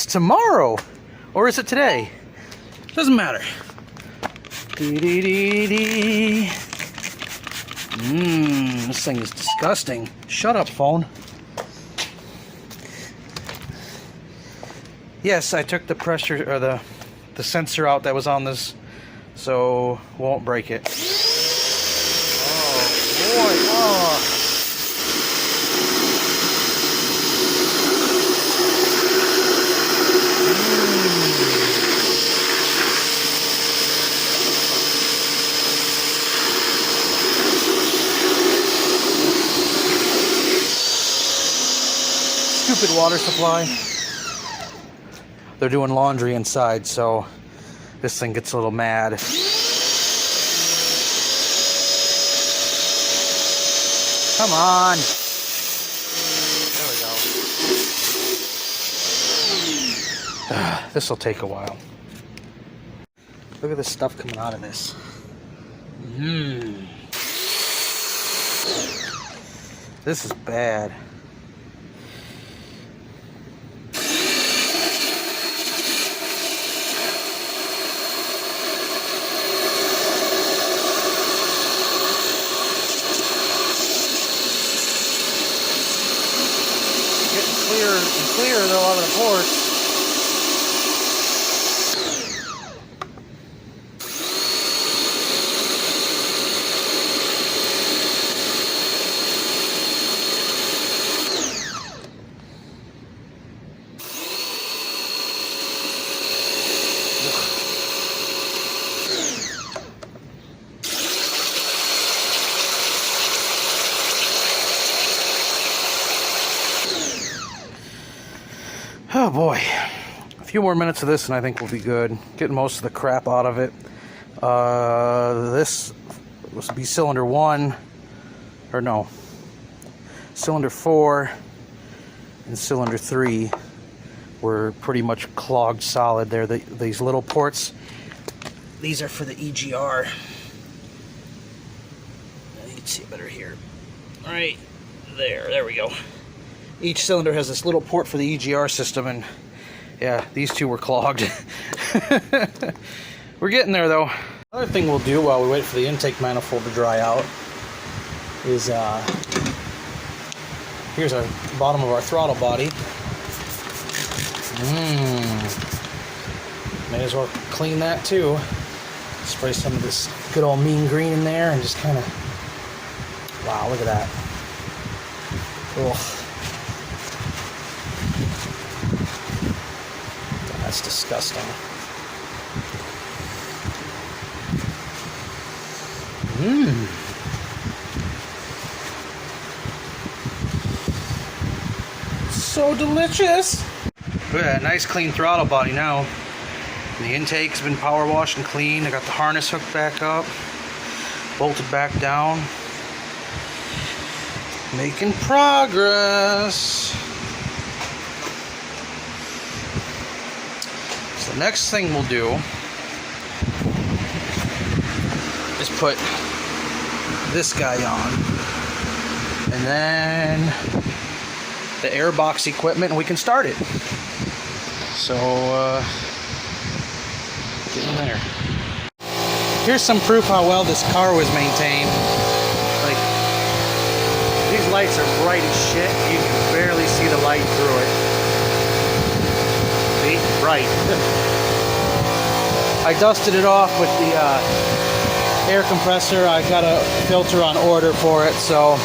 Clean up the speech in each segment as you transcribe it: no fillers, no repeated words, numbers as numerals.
it's tomorrow. Or is it today? Doesn't matter. This thing is disgusting. Shut up, phone. Yes, I took the pressure or the sensor out that was on this, so won't break it. Oh boy! Oh. Stupid water supply. They're doing laundry inside, so this thing gets a little mad. Come on. There we go. This will take a while. Look at the stuff coming out of this. This is bad. Clear though out of the ports. Oh boy, a few more minutes of this and I think we'll be good. Getting most of the crap out of it. This must be cylinder 1, or no, cylinder 4 and cylinder 3 were pretty much clogged solid there. These little ports, these are for the EGR. You can see it better here. Right there we go. Each cylinder has this little port for the EGR system, and yeah, these two were clogged. We're getting there though. Another thing we'll do while we wait for the intake manifold to dry out is here's our bottom of our throttle body. May as well clean that too. Spray some of this good old mean green in there and just kind of, wow, look at that. Ugh. That's disgusting. So delicious. Yeah, nice clean throttle body now. The intake's been power washed and cleaned. I got the harness hooked back up, bolted back down. Making progress. So the next thing we'll do is put this guy on, and then the airbox equipment, and we can start it. So get in there. Here's some proof how well this car was maintained. Like, these lights are bright as shit. You can barely see the light through it. See? Bright. I dusted it off with the air compressor. I got a filter on order for it, so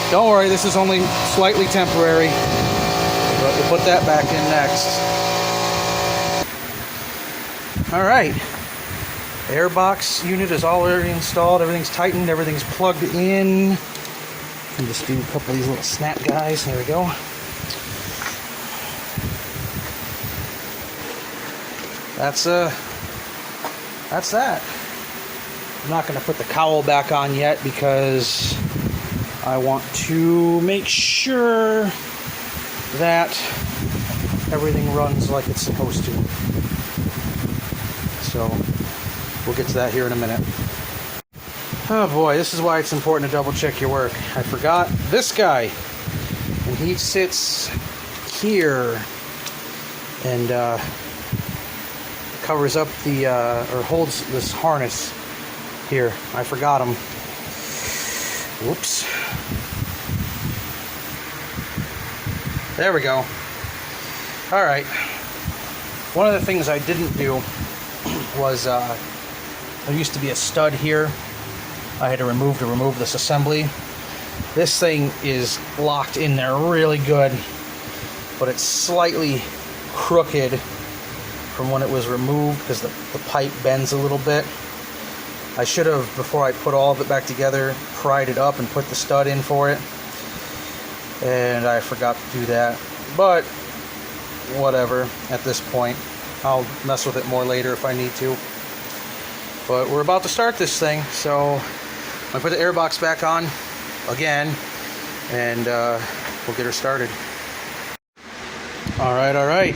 don't worry, this is only slightly temporary, but we'll put that back in next. All right, the airbox unit is already installed. Everything's tightened, everything's plugged in. And just do a couple of these little snap guys. There we go. That's that. I'm not going to put the cowl back on yet because I want to make sure that everything runs like it's supposed to. So we'll get to that here in a minute. Oh boy, this is why it's important to double check your work. I forgot this guy, and he sits here. and covers up the or holds this harness here. I forgot them. Whoops. There we go. All right. One of the things I didn't do was there used to be a stud here. I had to remove this assembly. This thing is locked in there really good, but it's slightly crooked from when it was removed because the pipe bends a little bit. I should have, before I put all of it back together, pried it up and put the stud in for it, and I forgot to do that. But whatever, at this point I'll mess with it more later if I need to. But we're about to start this thing, so I put the airbox back on again, and we'll get her started. All right,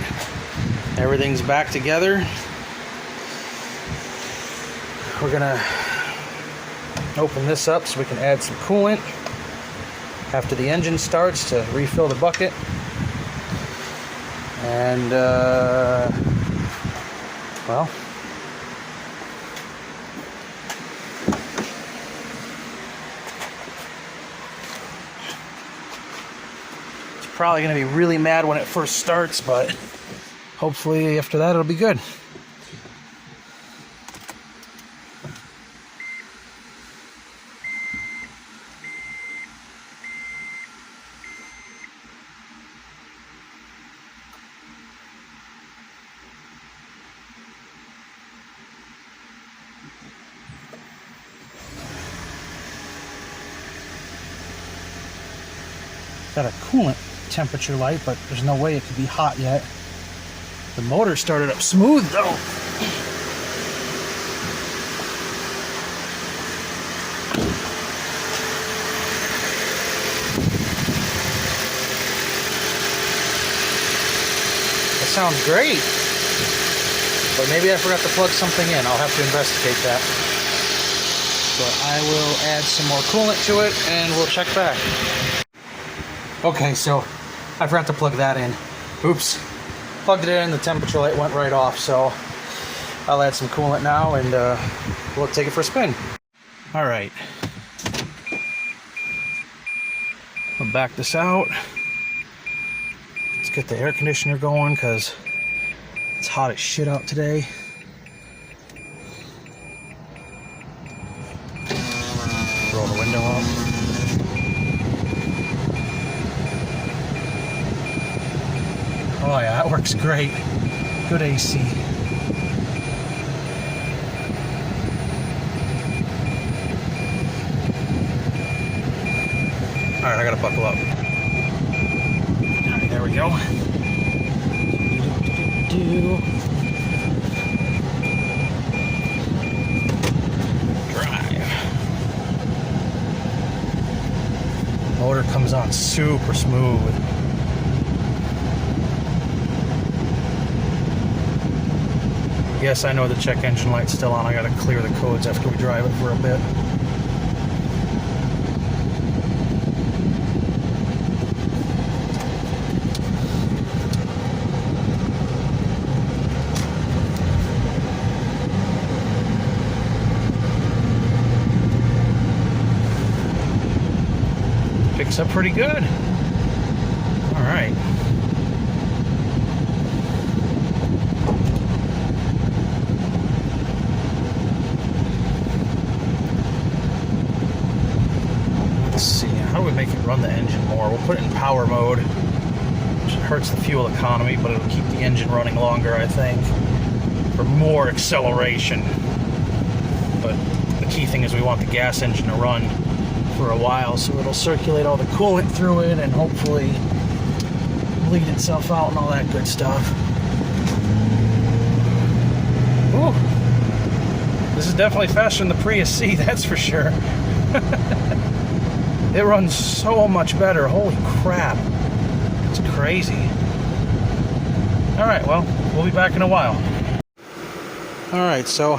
everything's back together. We're gonna open this up so we can add some coolant after the engine starts to refill the bucket. And well, it's probably going to be really mad when it first starts, but hopefully after that it'll be good. Got a coolant temperature light, but there's no way it could be hot yet. The motor started up smooth though. That sounds great. But maybe I forgot to plug something in. I'll have to investigate that. But I will add some more coolant to it and we'll check back. Okay, so I forgot to plug that in. Oops. Plugged it in, the temperature light went right off, so I'll add some coolant now and we'll take it for a spin. All right. I'll back this out. Let's get the air conditioner going because it's hot as shit out today. Roll the window up. Oh yeah, that works great. Good AC. Alright, I gotta buckle up. Alright, there we go. Drive. Motor comes on super smooth. Yes, I know the check engine light's still on. I gotta clear the codes after we drive it for a bit. Picks up pretty good. All right. Let's see, how do we make it run the engine more? We'll put it in power mode, which hurts the fuel economy, but it'll keep the engine running longer, I think, for more acceleration. But the key thing is we want the gas engine to run for a while, so it'll circulate all the coolant through it and hopefully bleed itself out and all that good stuff. Ooh, this is definitely faster than the Prius C, that's for sure. It runs so much better. Holy crap. It's crazy. Alright, well, we'll be back in a while. Alright, so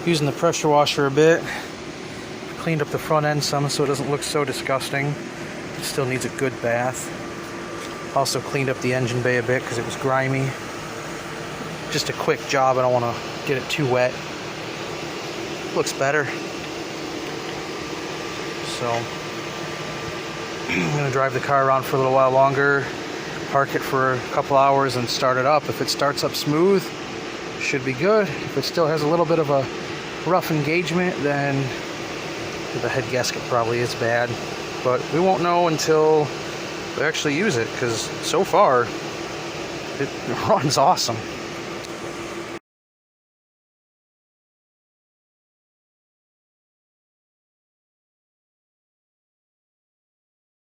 using the pressure washer a bit. Cleaned up the front end some so it doesn't look so disgusting. It still needs a good bath. Also cleaned up the engine bay a bit because it was grimy. Just a quick job, I don't want to get it too wet. Looks better. So I'm going to drive the car around for a little while longer, park it for a couple hours and start it up. If it starts up smooth, should be good. If it still has a little bit of a rough engagement, then the head gasket probably is bad. But we won't know until we actually use it, because so far it runs awesome.